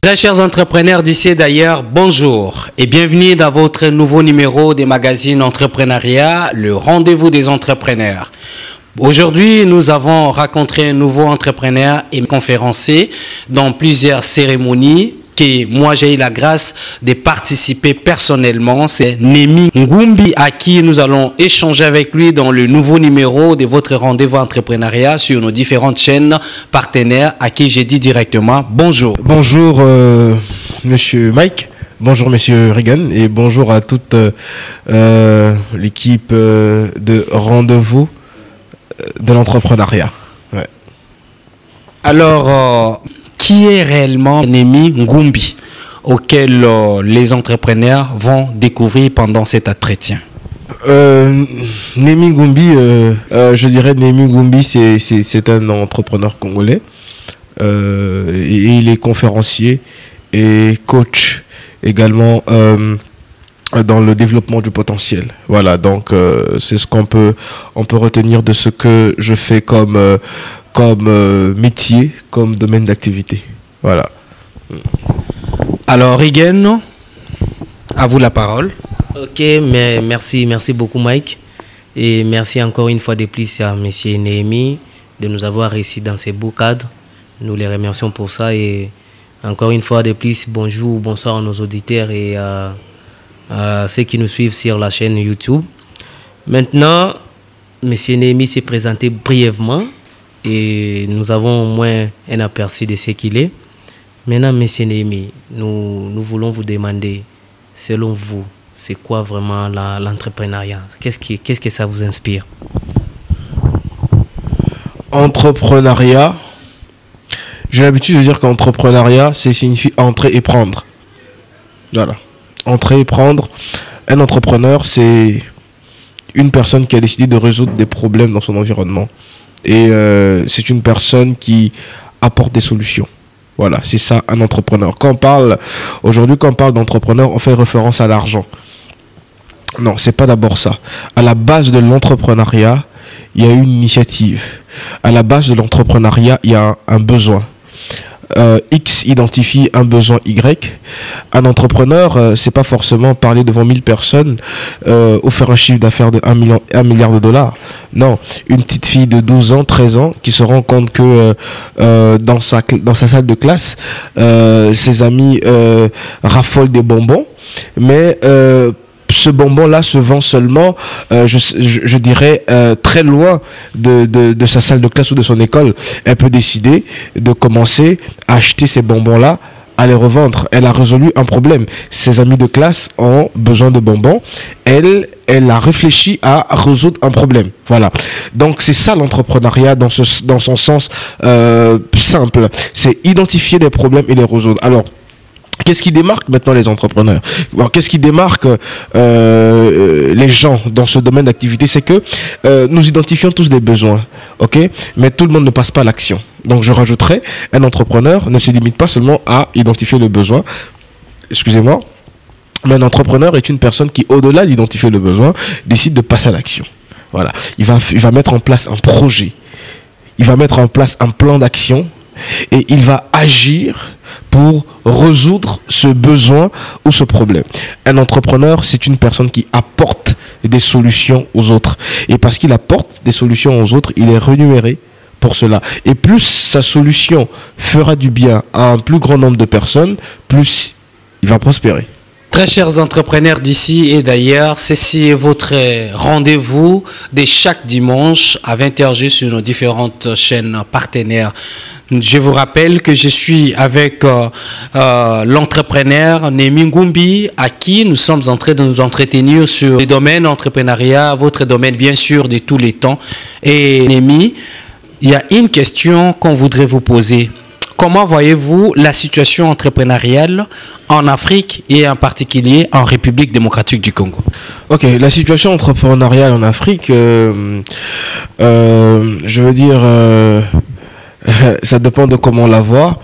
Très chers entrepreneurs d'ici et d'ailleurs, bonjour et bienvenue dans votre nouveau numéro des magazines Entrepreneuriat, le rendez-vous des entrepreneurs. Aujourd'hui, nous avons rencontré un nouveau entrepreneur et conférencier dans plusieurs cérémonies que moi j'ai eu la grâce de participer personnellement. C'est Némi Ngumbi à qui nous allons échanger avec lui dans le nouveau numéro de votre rendez-vous entrepreneuriat sur nos différentes chaînes partenaires à qui j'ai dit directement bonjour. Bonjour monsieur Mike, bonjour monsieur Regan et bonjour à toute l'équipe de rendez-vous de l'entrepreneuriat. Ouais. Alors, qui est réellement Némi Ngumbi auquel les entrepreneurs vont découvrir pendant cet entretien? Némi Ngumbi, je dirais Némi Ngumbi, c'est un entrepreneur congolais et il est conférencier et coach également dans le développement du potentiel. Voilà, donc c'est ce qu'on peut retenir de ce que je fais comme métier, comme domaine d'activité. Voilà. Alors, Regan, à vous la parole. Ok, mais merci beaucoup Mike. Et merci encore une fois de plus à M. Némi de nous avoir réussi dans ces beaux cadres. Nous les remercions pour ça. Et encore une fois de plus, bonjour, bonsoir à nos auditeurs et à ceux qui nous suivent sur la chaîne YouTube. Maintenant, M. Némi s'est présenté brièvement. Et nous avons au moins un aperçu de ce qu'il est. Maintenant, M. Némi, nous voulons vous demander, selon vous, c'est quoi vraiment l'entrepreneuriat? Qu'est-ce que ça vous inspire? Entrepreneuriat, j'ai l'habitude de dire qu'entrepreneuriat, ça signifie entrer et prendre. Voilà. Entrer et prendre. Un entrepreneur, c'est une personne qui a décidé de résoudre des problèmes dans son environnement. Et c'est une personne qui apporte des solutions. Voilà, c'est ça un entrepreneur. Aujourd'hui, quand on parle d'entrepreneur, on fait référence à l'argent. Non, c'est pas d'abord ça. À la base de l'entrepreneuriat, il y a une initiative. À la base de l'entrepreneuriat, il y a un besoin. X identifie un besoin Y. Un entrepreneur, c'est pas forcément parler devant 1000 personnes ou faire un chiffre d'affaires de 1 milliard de dollars. Non, une petite fille de 12 ans, 13 ans qui se rend compte que dans sa salle de classe, ses amis raffolent des bonbons, mais ce bonbon-là se vend seulement, je dirais, très loin de sa salle de classe ou de son école. Elle peut décider de commencer à acheter ces bonbons-là, à les revendre. Elle a résolu un problème. Ses amis de classe ont besoin de bonbons. Elle a réfléchi à résoudre un problème. Voilà. Donc c'est ça l'entrepreneuriat dans son sens simple. C'est identifier des problèmes et les résoudre. Alors, qu'est-ce qui démarque maintenant les entrepreneurs? Qu'est-ce qui démarque les gens dans ce domaine d'activité? C'est que nous identifions tous des besoins, ok? Mais tout le monde ne passe pas à l'action. Donc je rajouterais, un entrepreneur ne se limite pas seulement à identifier le besoin, excusez-moi, mais un entrepreneur est une personne qui, au-delà d'identifier le besoin, décide de passer à l'action. Voilà. Il va mettre en place un projet, il va mettre en place un plan d'action et il va agir pour résoudre ce besoin ou ce problème. Un entrepreneur, c'est une personne qui apporte des solutions aux autres. Et parce qu'il apporte des solutions aux autres, il est rémunéré pour cela. Et plus sa solution fera du bien à un plus grand nombre de personnes, plus il va prospérer. Très chers entrepreneurs d'ici et d'ailleurs, ceci est votre rendez-vous de chaque dimanche à 20h sur nos différentes chaînes partenaires. Je vous rappelle que je suis avec l'entrepreneur Némi Ngumbi à qui nous sommes en train de nous entretenir sur les domaines entrepreneuriat, votre domaine bien sûr de tous les temps. Et Némi, il y a une question qu'on voudrait vous poser. Comment voyez-vous la situation entrepreneuriale en Afrique et en particulier en République démocratique du Congo? Ok, la situation entrepreneuriale en Afrique, je veux dire, ça dépend de comment on la voit.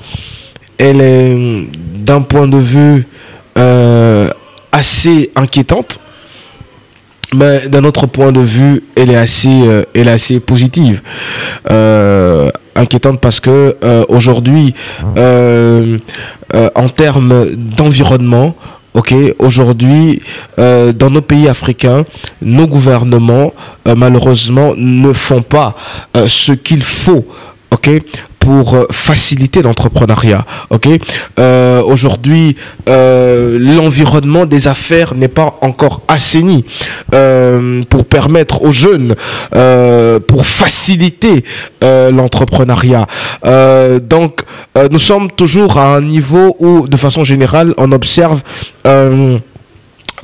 Elle est d'un point de vue assez inquiétante. Mais d'un autre point de vue, elle est assez positive. inquiétante parce que aujourd'hui, en termes d'environnement, ok, aujourd'hui, dans nos pays africains, nos gouvernements, malheureusement, ne font pas ce qu'il faut, ok, pour faciliter l'entrepreneuriat. Ok, aujourd'hui, l'environnement des affaires n'est pas encore assaini pour permettre aux jeunes, pour faciliter l'entrepreneuriat. Donc, nous sommes toujours à un niveau où, de façon générale, on observe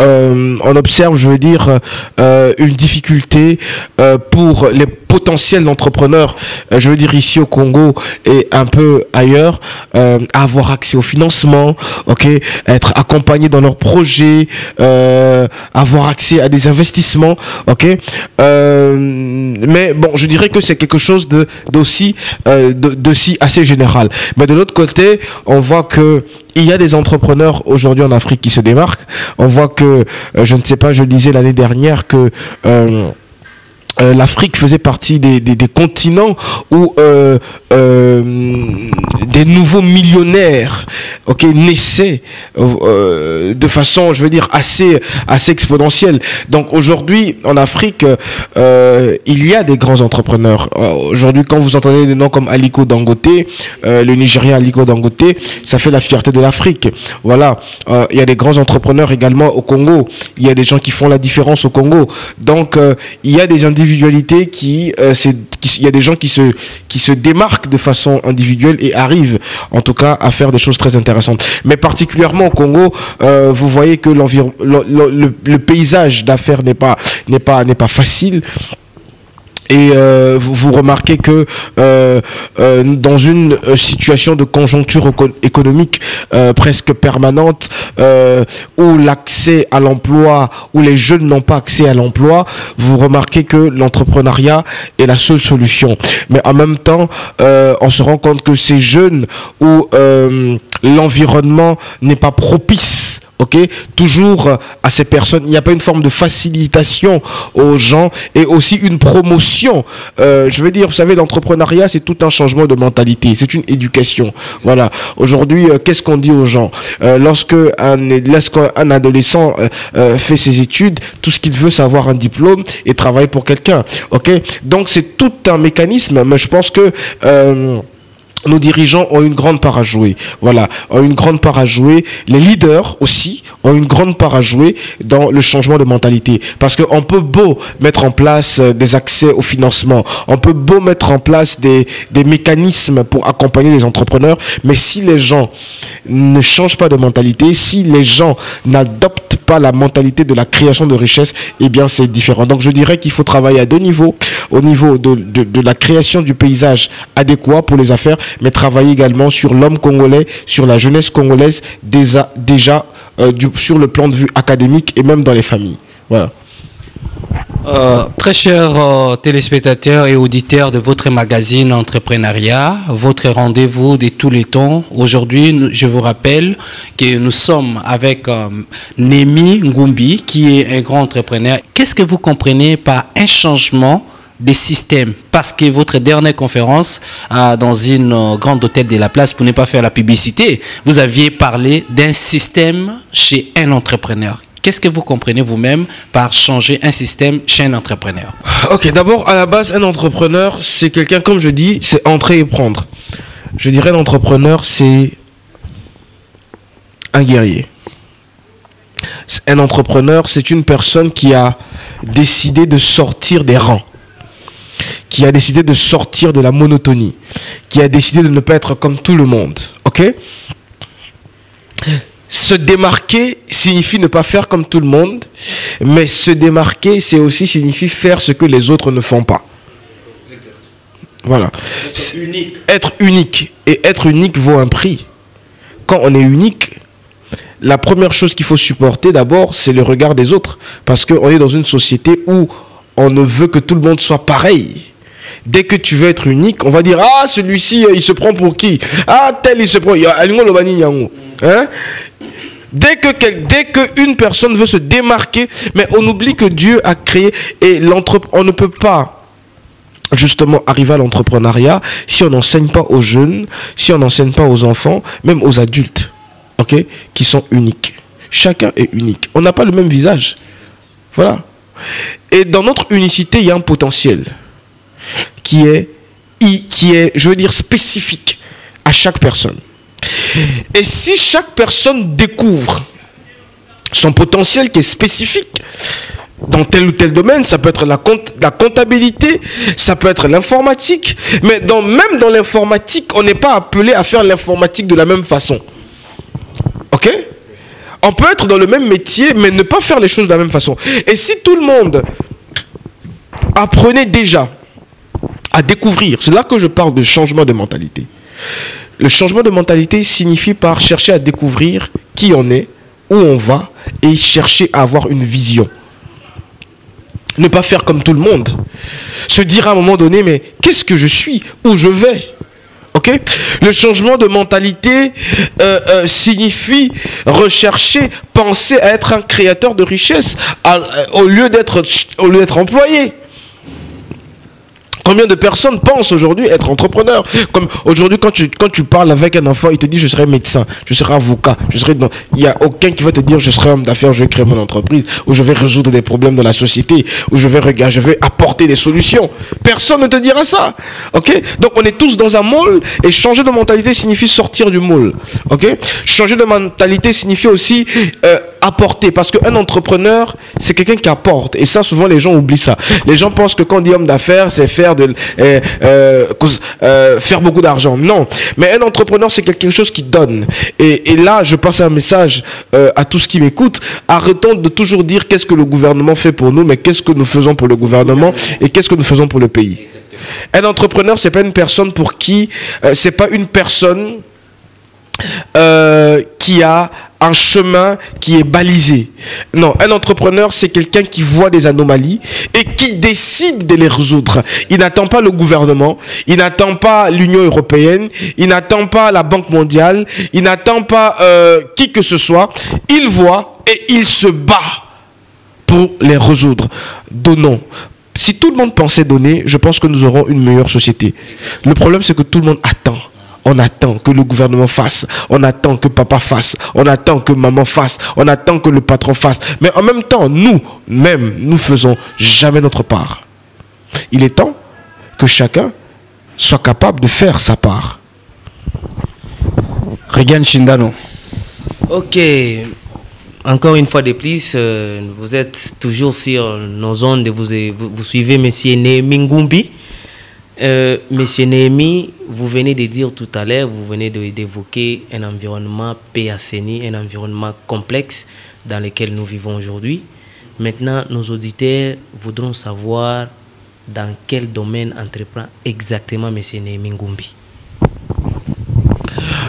je veux dire, une difficulté pour les potentiels entrepreneurs, je veux dire ici au Congo et un peu ailleurs, à avoir accès au financement, ok, être accompagnés dans leurs projets, avoir accès à des investissements, ok. Mais bon, je dirais que c'est quelque chose d'aussi assez général. Mais de l'autre côté, on voit que il y a des entrepreneurs aujourd'hui en Afrique qui se démarquent. On voit que, je ne sais pas, je disais l'année dernière que l'Afrique faisait partie des continents où des nouveaux millionnaires, ok, naissaient de façon, je veux dire, assez exponentielle. Donc aujourd'hui, en Afrique, il y a des grands entrepreneurs. Aujourd'hui, quand vous entendez des noms comme Aliko Dangote, le Nigérien Aliko Dangote, ça fait la fierté de l'Afrique. Voilà. Il y a des grands entrepreneurs également au Congo. Il y a des gens qui font la différence au Congo. Donc, il y a des individus il y a des gens qui se démarquent de façon individuelle et arrivent en tout cas à faire des choses très intéressantes. Mais particulièrement au Congo, vous voyez que le paysage d'affaires n'est pas facile. Et vous remarquez que dans une situation de conjoncture économique presque permanente, où l'accès à l'emploi, où les jeunes n'ont pas accès à l'emploi, vous remarquez que l'entrepreneuriat est la seule solution. Mais en même temps, on se rend compte que ces jeunes où l'environnement n'est pas propice, ok, toujours à ces personnes, il n'y a pas une forme de facilitation aux gens et aussi une promotion. Je veux dire, vous savez, l'entrepreneuriat, c'est tout un changement de mentalité, c'est une éducation. Voilà. Aujourd'hui, qu'est-ce qu'on dit aux gens lorsqu'un adolescent fait ses études, tout ce qu'il veut, c'est avoir un diplôme et travailler pour quelqu'un. Ok. Donc c'est tout un mécanisme, mais je pense que nos dirigeants ont une grande part à jouer. Voilà, ont une grande part à jouer. Les leaders aussi ont une grande part à jouer dans le changement de mentalité. Parce qu'on peut beau mettre en place des accès au financement, on peut beau mettre en place des mécanismes pour accompagner les entrepreneurs, mais si les gens ne changent pas de mentalité, si les gens n'adoptent pas la mentalité de la création de richesse, eh bien c'est différent. Donc je dirais qu'il faut travailler à deux niveaux. Au niveau de la création du paysage adéquat pour les affaires, mais travailler également sur l'homme congolais, sur la jeunesse congolaise, déjà sur le plan de vue académique et même dans les familles. Voilà. Très chers téléspectateurs et auditeurs de votre magazine Entrepreneuriat, votre rendez-vous de tous les temps. Aujourd'hui, je vous rappelle que nous sommes avec Némi Ngumbi, qui est un grand entrepreneur. Qu'est-ce que vous comprenez par un changement des systèmes? Parce que votre dernière conférence dans une grande hôtel de la place, pour ne pas faire la publicité, vous aviez parlé d'un système chez un entrepreneur. Qu'est-ce que vous comprenez vous-même par changer un système chez un entrepreneur? Ok, d'abord, à la base, un entrepreneur, c'est quelqu'un, comme je dis, c'est entrer et prendre. Je dirais l'entrepreneur, c'est un guerrier. Un entrepreneur, c'est une personne qui a décidé de sortir des rangs, qui a décidé de sortir de la monotonie, qui a décidé de ne pas être comme tout le monde. Ok? Se démarquer signifie ne pas faire comme tout le monde, mais se démarquer, c'est aussi signifie faire ce que les autres ne font pas. Voilà. Être unique. Et être unique vaut un prix. Quand on est unique, la première chose qu'il faut supporter d'abord, c'est le regard des autres. Parce qu'on est dans une société où on ne veut que tout le monde soit pareil. Dès que tu veux être unique, on va dire, ah, celui-ci, il se prend pour qui? Ah, tel, il se prend. Hein? Dès qu'une personne veut se démarquer, mais on oublie que Dieu a créé et on ne peut pas justement arriver à l'entrepreneuriat si on n'enseigne pas aux jeunes, si on n'enseigne pas aux enfants, même aux adultes, ok, qui sont uniques. Chacun est unique. On n'a pas le même visage. Voilà. Et dans notre unicité, il y a un potentiel qui est, je veux dire, spécifique à chaque personne. Et si chaque personne découvre son potentiel qui est spécifique dans tel ou tel domaine, ça peut être la comptabilité, ça peut être l'informatique, mais même dans l'informatique, on n'est pas appelé à faire l'informatique de la même façon. Ok? On peut être dans le même métier, mais ne pas faire les choses de la même façon. Et si tout le monde apprenait déjà à découvrir, c'est là que je parle de changement de mentalité. Le changement de mentalité signifie par chercher à découvrir qui on est, où on va, et chercher à avoir une vision. Ne pas faire comme tout le monde. Se dire à un moment donné, mais qu'est-ce que je suis? Où je vais? Ok? Le changement de mentalité signifie rechercher, penser à être un créateur de richesse au lieu d'être employé. Combien de personnes pensent aujourd'hui être entrepreneur? Comme aujourd'hui, quand tu parles avec un enfant, il te dit je serai médecin, je serai avocat, il n'y a aucun qui va te dire je serai homme d'affaires, je vais créer mon entreprise, ou je vais résoudre des problèmes de la société, ou je vais apporter des solutions. Personne ne te dira ça. Ok? Donc on est tous dans un moule, et changer de mentalité signifie sortir du moule. Ok? Changer de mentalité signifie aussi apporter, parce qu'un entrepreneur, c'est quelqu'un qui apporte, et ça souvent les gens oublient ça. Les gens pensent que quand on dit homme d'affaires, c'est faire beaucoup d'argent. Non, mais un entrepreneur, c'est quelque chose qui donne. Et là, je passe un message à tous qui m'écoutent. Arrêtons de toujours dire qu'est-ce que le gouvernement fait pour nous, mais qu'est-ce que nous faisons pour le gouvernement et qu'est-ce que nous faisons pour le pays. Un entrepreneur, c'est pas une personne pour qui, c'est pas une personne qui a un chemin qui est balisé. Non, un entrepreneur, c'est quelqu'un qui voit des anomalies et qui décide de les résoudre. Il n'attend pas le gouvernement, il n'attend pas l'Union européenne, il n'attend pas la Banque mondiale, il n'attend pas qui que ce soit. Il voit et il se bat pour les résoudre. Donnons. Si tout le monde pensait donner, je pense que nous aurons une meilleure société. Le problème, c'est que tout le monde attend. On attend que le gouvernement fasse, on attend que papa fasse, on attend que maman fasse, on attend que le patron fasse. Mais en même temps, nous faisons jamais notre part. Il est temps que chacun soit capable de faire sa part. Regan Shindano. Ok. Encore une fois de plus, vous êtes toujours sur nos ondes, vous suivez M. Néhémie Ngumbi. Monsieur Néhémie, vous venez de dire tout à l'heure, vous venez d'évoquer un environnement peu assaini, un environnement complexe dans lequel nous vivons aujourd'hui. Maintenant, nos auditeurs voudront savoir dans quel domaine entreprend exactement Monsieur Néhémie Ngumbi.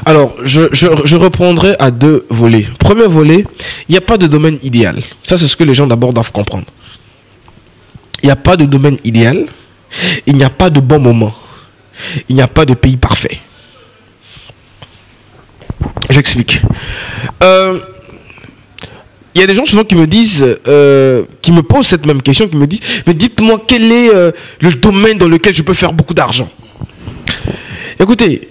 Alors, je reprendrai à deux volets. Premier volet, il n'y a pas de domaine idéal. Ça, c'est ce que les gens d'abord doivent comprendre. Il n'y a pas de domaine idéal. Il n'y a pas de bon moment. Il n'y a pas de pays parfait. J'explique. Il y a des gens souvent qui me disent, qui me posent cette même question, qui me disent, mais dites-moi quel est le domaine dans lequel je peux faire beaucoup d'argent. Écoutez,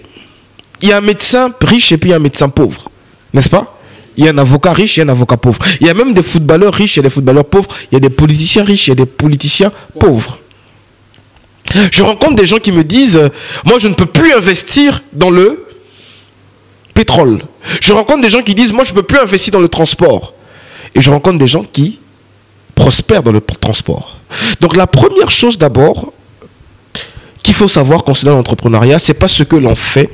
il y a un médecin riche et puis il y a un médecin pauvre, n'est-ce pas? Il y a un avocat riche et un avocat pauvre. Il y a même des footballeurs riches et des footballeurs pauvres. Il y a des politiciens riches et des politiciens pauvres. Je rencontre des gens qui me disent moi je ne peux plus investir dans le pétrole. Je rencontre des gens qui disent moi je ne peux plus investir dans le transport. Et je rencontre des gens qui prospèrent dans le transport. Donc la première chose d'abord qu'il faut savoir concernant l'entrepreneuriat, c'est pas ce que l'on fait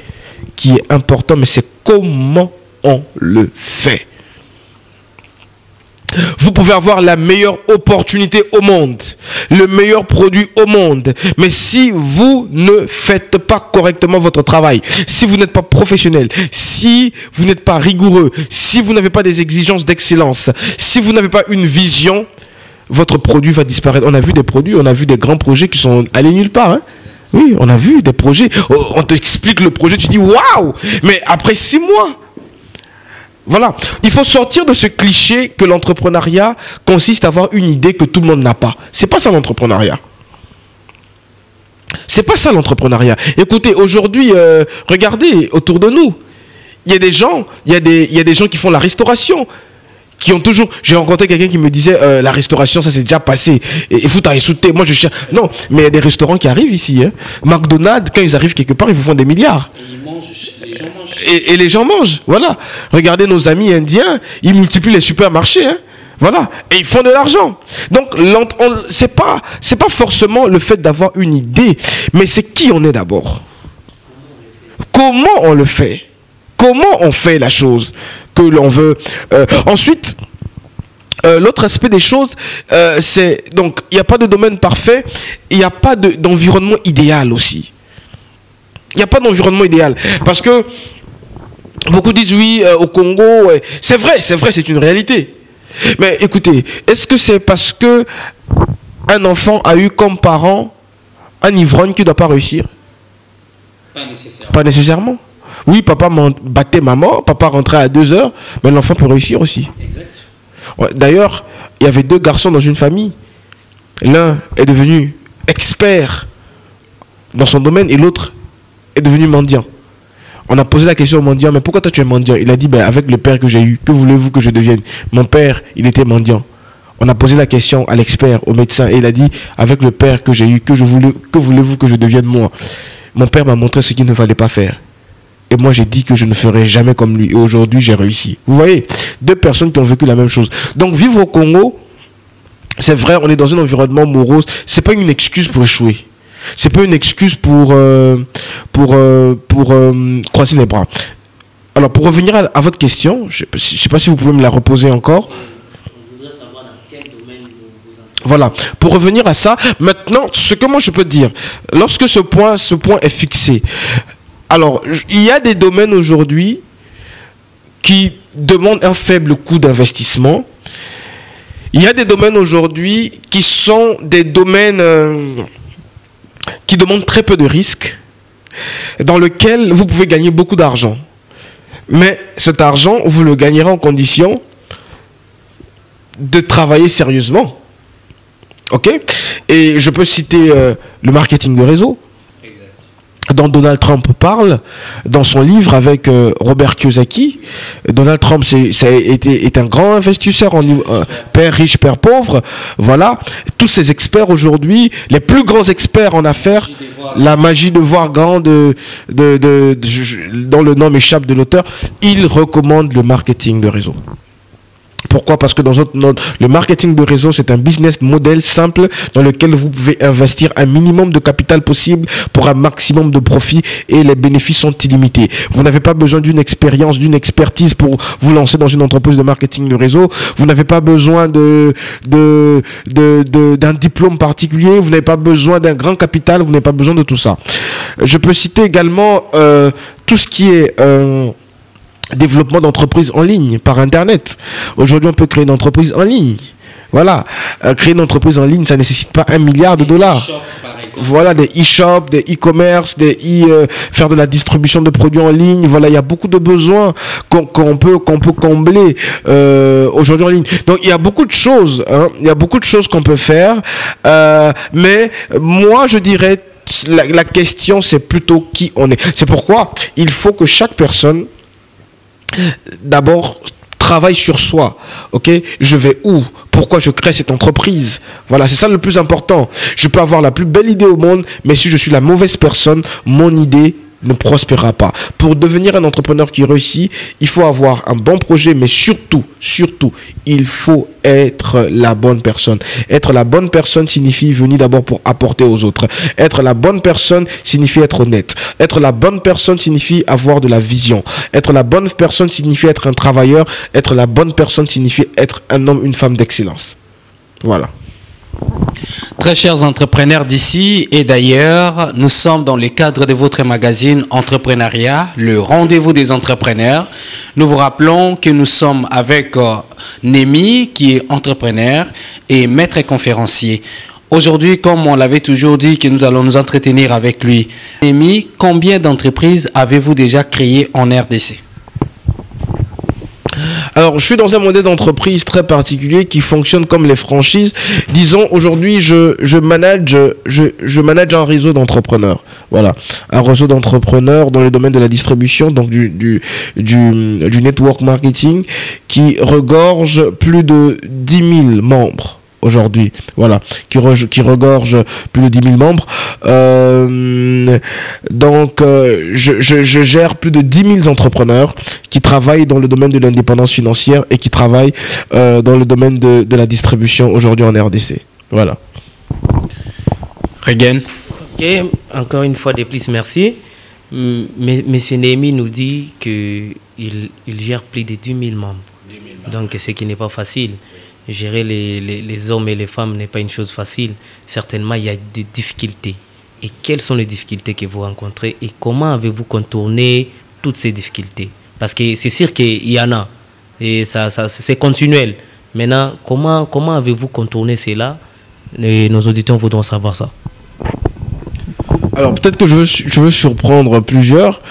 qui est important, mais c'est comment on le fait. Vous pouvez avoir la meilleure opportunité au monde, le meilleur produit au monde, mais si vous ne faites pas correctement votre travail, si vous n'êtes pas professionnel, si vous n'êtes pas rigoureux, si vous n'avez pas des exigences d'excellence, si vous n'avez pas une vision, votre produit va disparaître. On a vu des produits, on a vu des grands projets qui sont allés nulle part. Hein? Oui, on a vu des projets, on t'explique le projet, tu dis waouh, mais après 6 mois. Voilà, il faut sortir de ce cliché que l'entrepreneuriat consiste à avoir une idée que tout le monde n'a pas. C'est pas ça l'entrepreneuriat. C'est pas ça l'entrepreneuriat. Écoutez, aujourd'hui, regardez autour de nous. Il y a des gens, il y a des gens qui font la restauration. Qui ont toujours... J'ai rencontré quelqu'un qui me disait la restauration, ça c'est déjà passé. Et faut t'arrêter. Moi je cherche... Non, mais il y a des restaurants qui arrivent ici. Hein. McDonald's, quand ils arrivent quelque part, ils vous font des milliards. Et ils mangent, les gens mangent. Et les gens mangent. Voilà. Regardez nos amis indiens, ils multiplient les supermarchés. Hein. Voilà. Et ils font de l'argent. Donc, c'est pas forcément le fait d'avoir une idée, mais c'est qui on est d'abord. Comment on le fait? Comment on fait la chose que l'on veut. Ensuite, l'autre aspect des choses, c'est... Donc, il n'y a pas de domaine parfait, il n'y a pas d'environnement idéal aussi. Il n'y a pas d'environnement idéal. Parce que beaucoup disent oui, au Congo, ouais. C'est vrai, c'est une réalité. Mais écoutez, est-ce que c'est parce que un enfant a eu comme parent un ivrogne qui ne doit pas réussir? Pas nécessairement. Pas nécessairement. Oui, papa battait maman, papa rentrait à 2 heures, mais l'enfant peut réussir aussi. Exact. Ouais, d'ailleurs, il y avait 2 garçons dans une famille. L'un est devenu expert dans son domaine et l'autre est devenu mendiant. On a posé la question au mendiant, mais pourquoi toi tu es mendiant? Il a dit, ben, avec le père que j'ai eu, que voulez-vous que je devienne? Mon père, il était mendiant. On a posé la question à l'expert, au médecin, et il a dit, avec le père que j'ai eu, que voulez-vous que je devienne moi? Mon père m'a montré ce qu'il ne fallait pas faire. Et moi, j'ai dit que je ne ferai jamais comme lui. Et aujourd'hui, j'ai réussi. Vous voyez, 2 personnes qui ont vécu la même chose. Donc, vivre au Congo, c'est vrai, on est dans un environnement morose. C'est pas une excuse pour échouer. C'est pas une excuse pour croiser les bras. Alors, pour revenir à votre question, je ne sais pas si vous pouvez me la reposer encore. On voudrait savoir dans quel domaine vous entrez. Voilà. Pour revenir à ça, maintenant, ce que moi je peux dire, lorsque ce point est fixé, alors, il y a des domaines aujourd'hui qui demandent un faible coût d'investissement. Il y a des domaines aujourd'hui qui sont des domaines qui demandent très peu de risques, dans lesquels vous pouvez gagner beaucoup d'argent. Mais cet argent, vous le gagnerez en condition de travailler sérieusement. Ok? Et je peux citer le marketing de réseau, dont Donald Trump parle dans son livre avec Robert Kiyosaki. Donald Trump est un grand investisseur en père riche, père pauvre. Voilà. Tous ces experts aujourd'hui, les plus grands experts en affaires, la magie de voir grand, dont le nom m'échappe de l'auteur, ils recommandent le marketing de réseau. Pourquoi? Parce que le marketing de réseau, c'est un business model simple dans lequel vous pouvez investir un minimum de capital possible pour un maximum de profit et les bénéfices sont illimités. Vous n'avez pas besoin d'une expérience, d'une expertise pour vous lancer dans une entreprise de marketing de réseau. Vous n'avez pas besoin d'un diplôme particulier. Vous n'avez pas besoin d'un grand capital. Vous n'avez pas besoin de tout ça. Je peux citer également tout ce qui est... développement d'entreprises en ligne, par Internet. Aujourd'hui, on peut créer une entreprise en ligne. Voilà. Créer une entreprise en ligne, ça ne nécessite pas $1 milliard. Voilà, des e-shops, des e-commerce, faire de la distribution de produits en ligne. Voilà, il y a beaucoup de besoins qu'on peut combler aujourd'hui en ligne. Donc, il y a beaucoup de choses. Hein, il y a beaucoup de choses qu'on peut faire. Mais moi, je dirais, la question, c'est plutôt qui on est. C'est pourquoi il faut que chaque personne d'abord travaille sur soi. Ok, je vais où? Pourquoi je crée cette entreprise? Voilà, c'est ça le plus important. Je peux avoir la plus belle idée au monde, mais si je suis la mauvaise personne, mon idée ne prospérera pas. Pour devenir un entrepreneur qui réussit, il faut avoir un bon projet, mais surtout, il faut être la bonne personne. Être la bonne personne signifie venir d'abord pour apporter aux autres. Être la bonne personne signifie être honnête. Être la bonne personne signifie avoir de la vision. Être la bonne personne signifie être un travailleur. Être la bonne personne signifie être un homme, une femme d'excellence. Voilà. Très chers entrepreneurs d'ici et d'ailleurs, nous sommes dans le cadre de votre magazine Entrepreneuriat, le rendez-vous des entrepreneurs. Nous vous rappelons que nous sommes avec Némi, qui est entrepreneur et maître conférencier. Aujourd'hui, comme on l'avait toujours dit, que nous allons nous entretenir avec lui. Némi, combien d'entreprises avez-vous déjà créées en RDC? Alors, je suis dans un modèle d'entreprise très particulier qui fonctionne comme les franchises. Disons, aujourd'hui, je manage un réseau d'entrepreneurs. Voilà. Un réseau d'entrepreneurs dans le domaine de la distribution, donc du network marketing, qui regorge plus de 10 000 membres. Aujourd'hui, voilà, qui regorge plus de 10 000 membres. Donc, je gère plus de 10 000 entrepreneurs qui travaillent dans le domaine de l'indépendance financière et qui travaillent dans le domaine de la distribution aujourd'hui en RDC. Voilà. Regen. Ok, encore une fois de plus, merci. Monsieur Némi nous dit qu'il gère plus de 10 000 membres. Donc, ce qui n'est pas facile. Gérer les hommes et les femmes n'est pas une chose facile. Certainement, il y a des difficultés. Et quelles sont les difficultés que vous rencontrez et comment avez-vous contourné toutes ces difficultés? Parce que c'est sûr qu'il y en a. Et ça c'est continuel. Maintenant, comment avez-vous contourné cela? Et nos auditeurs voudront savoir ça. Alors, peut-être que je veux surprendre plusieurs,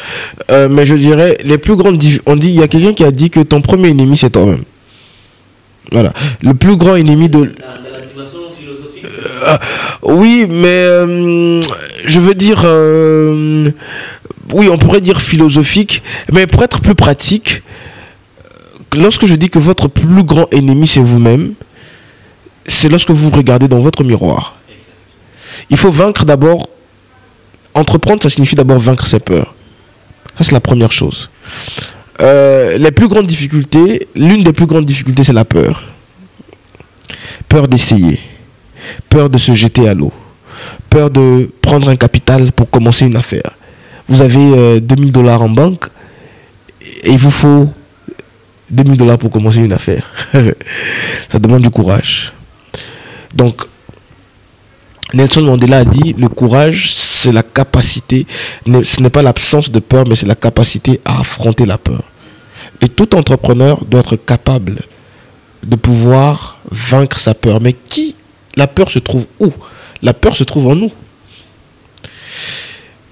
mais je dirais, les plus grandes... il y a quelqu'un qui a dit que ton premier ennemi, c'est toi-même. Voilà. Le plus grand ennemi de... la situation philosophique oui, mais je veux dire... oui, on pourrait dire philosophique, mais pour être plus pratique, lorsque je dis que votre plus grand ennemi, c'est vous-même, c'est lorsque vous regardez dans votre miroir. Il faut vaincre d'abord... Entreprendre, ça signifie d'abord vaincre ses peurs. Ça, c'est la première chose. Les plus grandes difficultés, l'une des plus grandes difficultés, c'est la peur. Peur d'essayer. Peur de se jeter à l'eau. Peur de prendre un capital pour commencer une affaire. Vous avez 2000 $ en banque et il vous faut 2000 $ pour commencer une affaire. Ça demande du courage. Donc, Nelson Mandela a dit, le courage, c'est la capacité, ce n'est pas l'absence de peur, mais c'est la capacité à affronter la peur. Et tout entrepreneur doit être capable de pouvoir vaincre sa peur. Mais la peur se trouve où? La peur se trouve en nous.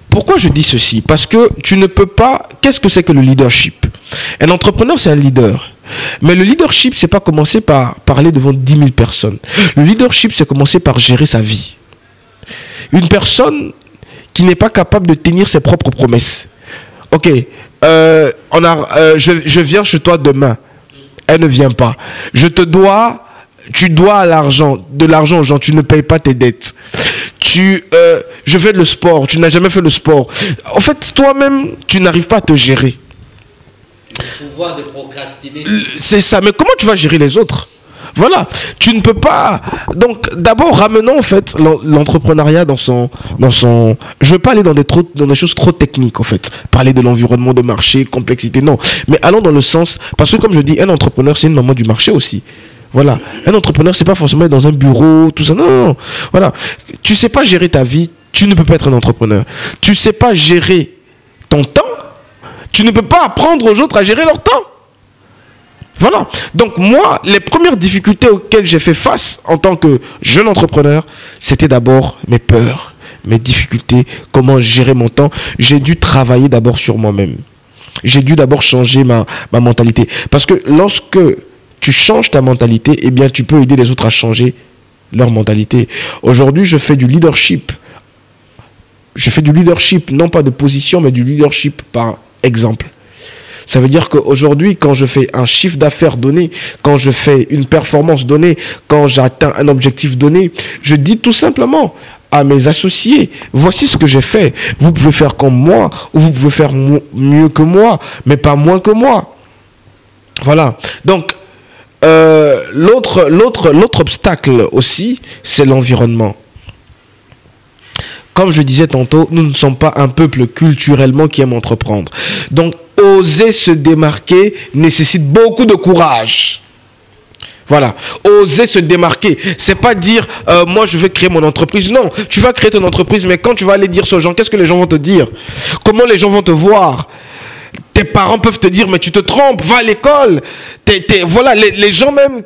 Pourquoi je dis ceci? Parce que tu ne peux pas... Qu'est-ce que c'est que le leadership? Un entrepreneur, c'est un leader. Mais le leadership, c'est pas commencer par parler devant 10 000 personnes. Le leadership, c'est commencer par gérer sa vie. Une personne qui n'est pas capable de tenir ses propres promesses. Ok, je viens chez toi demain. Elle ne vient pas. Tu dois de l'argent aux gens, tu ne payes pas tes dettes. Je fais le sport, tu n'as jamais fait le sport. En fait, toi-même, tu n'arrives pas à te gérer. Le pouvoir de procrastiner. C'est ça, mais comment tu vas gérer les autres? Voilà, tu ne peux pas. Donc, d'abord, ramenons en fait l'entrepreneuriat dans son. Je veux pas aller dans des choses trop techniques en fait. Parler de l'environnement de marché, complexité, non. Mais allons dans le sens, parce que comme je dis, un entrepreneur c'est une maman du marché aussi. Voilà, un entrepreneur c'est pas forcément être dans un bureau, tout ça. Non. Voilà, tu sais pas gérer ta vie, tu ne peux pas être un entrepreneur. Tu sais pas gérer ton temps, tu ne peux pas apprendre aux autres à gérer leur temps. Voilà. Donc moi, les premières difficultés auxquelles j'ai fait face en tant que jeune entrepreneur, c'était d'abord mes peurs, mes difficultés, comment gérer mon temps. J'ai dû travailler d'abord sur moi-même. J'ai dû d'abord changer ma mentalité. Parce que lorsque tu changes ta mentalité, eh bien tu peux aider les autres à changer leur mentalité. Aujourd'hui, je fais du leadership. Je fais du leadership, non pas de position, mais du leadership par exemple. Ça veut dire qu'aujourd'hui, quand je fais un chiffre d'affaires donné, quand je fais une performance donnée, quand j'atteins un objectif donné, je dis tout simplement à mes associés, voici ce que j'ai fait. Vous pouvez faire comme moi, ou vous pouvez faire mieux que moi, mais pas moins que moi. Voilà. Donc, l'autre obstacle aussi, c'est l'environnement. Comme je disais tantôt, nous ne sommes pas un peuple culturellement qui aime entreprendre. Donc, oser se démarquer nécessite beaucoup de courage. Voilà, oser se démarquer, c'est pas dire moi je vais créer mon entreprise. Non, tu vas créer ton entreprise, mais quand tu vas aller dire ça aux gens, qu'est-ce que les gens vont te dire? Comment les gens vont te voir? Tes parents peuvent te dire mais tu te trompes, va à l'école. Voilà, les gens même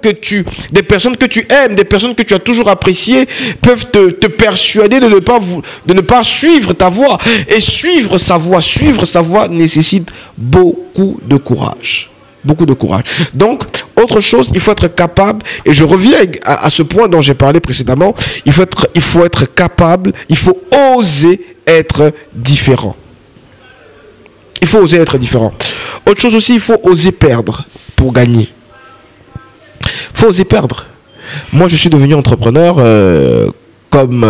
des personnes que tu aimes, des personnes que tu as toujours appréciées, peuvent te persuader de ne pas suivre ta voie. Et suivre sa voie nécessite beaucoup de courage. beaucoup de courage. Donc, autre chose, il faut être capable, et je reviens à ce point dont j'ai parlé précédemment, il faut être capable, il faut oser être différent. Il faut oser être différent. Autre chose aussi, il faut oser perdre pour gagner. Il faut oser perdre. Moi, je suis devenu entrepreneur comme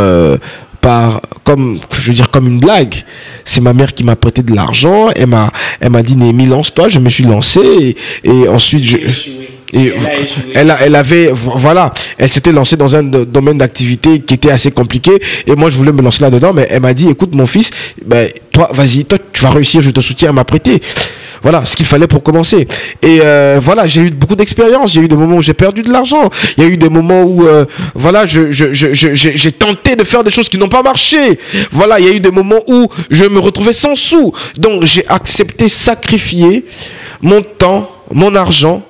une blague. C'est ma mère qui m'a prêté de l'argent. Elle m'a dit, Némi, lance-toi. Je me suis lancé et ensuite elle s'était lancée dans un domaine d'activité qui était assez compliqué et moi je voulais me lancer là-dedans, mais elle m'a dit, écoute mon fils, ben, toi vas-y, toi tu vas réussir, je te soutiens. Elle m'a prêté, voilà ce qu'il fallait pour commencer. Et voilà, j'ai eu beaucoup d'expérience. J'ai eu des moments où j'ai perdu de l'argent, il y a eu des moments où voilà, j'ai tenté de faire des choses qui n'ont pas marché. Voilà, il y a eu des moments où je me retrouvais sans sous, donc j'ai accepté sacrifier mon temps, mon argent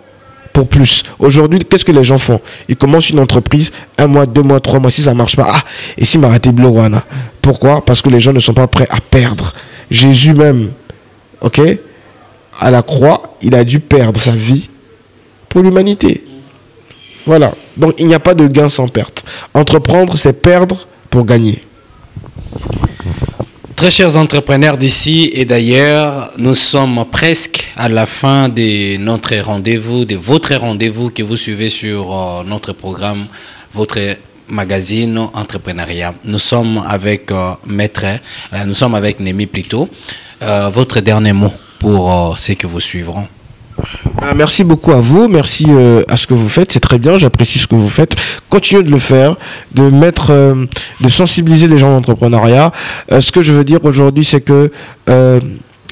pour plus. Aujourd'hui, qu'est-ce que les gens font? Ils commencent une entreprise, 1 mois, 2 mois, 3 mois, si ça marche pas, ah, et si m'a raté Blowana. Pourquoi? Parce que les gens ne sont pas prêts à perdre. Jésus même, ok, à la croix, il a dû perdre sa vie pour l'humanité. Voilà. Donc il n'y a pas de gain sans perte. Entreprendre, c'est perdre pour gagner. Très chers entrepreneurs d'ici et d'ailleurs, nous sommes presque à la fin de notre rendez-vous, de votre rendez-vous que vous suivez sur notre programme, votre magazine Entrepreneuriat. Nous sommes avec nous sommes avec Némi plutôt. Votre dernier mot pour ceux que vous suivront. Merci beaucoup à vous, merci à ce que vous faites, c'est très bien, j'apprécie ce que vous faites. Continuez de le faire, de sensibiliser les gens à l'entrepreneuriat. Ce que je veux dire aujourd'hui, c'est que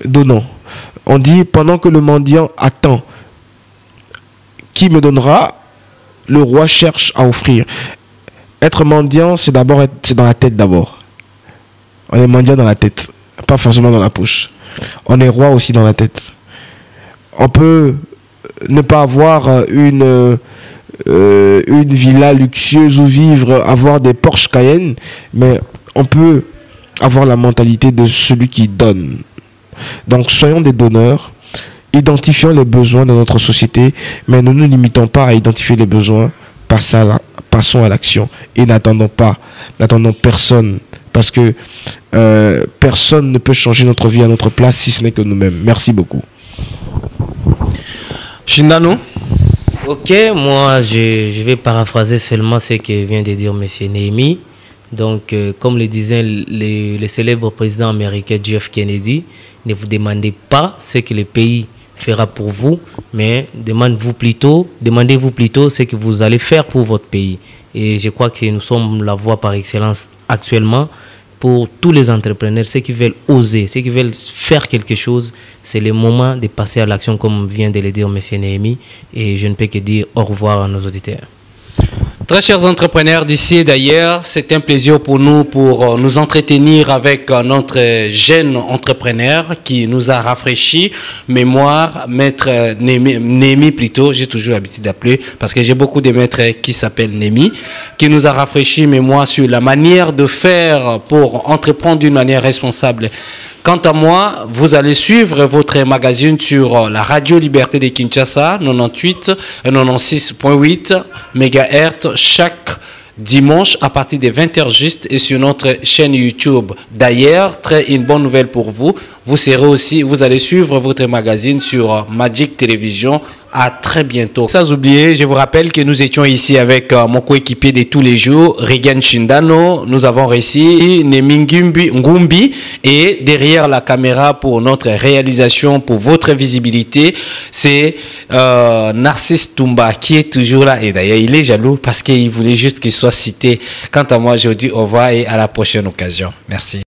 donnons. On dit, pendant que le mendiant attend, qui me donnera, le roi cherche à offrir. Être mendiant, c'est dans la tête d'abord. On est mendiant dans la tête, pas forcément dans la poche. On est roi aussi dans la tête. On peut ne pas avoir une villa luxueuse où vivre, avoir des Porsche Cayenne, mais on peut avoir la mentalité de celui qui donne. Donc soyons des donneurs, identifions les besoins de notre société, mais ne nous limitons pas à identifier les besoins, passons à l'action et n'attendons personne, parce que personne ne peut changer notre vie à notre place si ce n'est que nous-mêmes. Merci beaucoup. Shindano. Ok, moi je vais paraphraser seulement ce que vient de dire M. Némi. Donc, comme le disait le célèbre président américain Jeff Kennedy, ne vous demandez pas ce que le pays fera pour vous, mais demandez-vous plutôt ce que vous allez faire pour votre pays. Et je crois que nous sommes la voie par excellence actuellement pour tous les entrepreneurs, ceux qui veulent oser, ceux qui veulent faire quelque chose. C'est le moment de passer à l'action, comme vient de le dire M. Némi. Et je ne peux que dire au revoir à nos auditeurs. Très chers entrepreneurs d'ici et d'ailleurs, c'est un plaisir pour nous entretenir avec notre jeune entrepreneur qui nous a rafraîchi mémoire, maître Némi plutôt, j'ai toujours l'habitude d'appeler parce que j'ai beaucoup de maîtres qui s'appellent Némi, qui nous a rafraîchi mémoire sur la manière de faire pour entreprendre d'une manière responsable. Quant à moi, vous allez suivre votre magazine sur la Radio Liberté de Kinshasa, 98 96.8 MHz chaque dimanche à partir de 20h juste et sur notre chaîne YouTube. D'ailleurs, une bonne nouvelle pour vous, vous allez suivre votre magazine sur Magic Télévision. À très bientôt. Sans oublier, je vous rappelle que nous étions ici avec mon coéquipier de tous les jours, Regan Shindano. Nous avons réussi Némi Ngumbi et derrière la caméra pour notre réalisation, pour votre visibilité, c'est Narcisse Toumba qui est toujours là. Et d'ailleurs, il est jaloux parce qu'il voulait juste qu'il soit cité. Quant à moi, je vous dis au revoir et à la prochaine occasion. Merci.